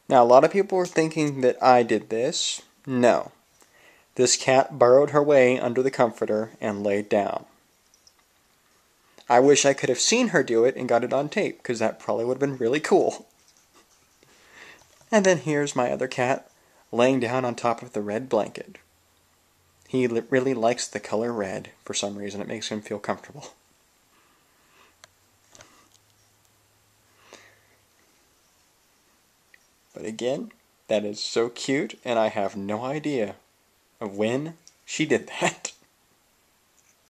Now, a lot of people are thinking that I did this. No. This cat burrowed her way under the comforter and laid down. I wish I could have seen her do it and got it on tape, because that probably would have been really cool. And then here's my other cat, laying down on top of the red blanket. He really likes the color red. For some reason, it makes him feel comfortable. But again, that is so cute, and I have no idea of when she did that.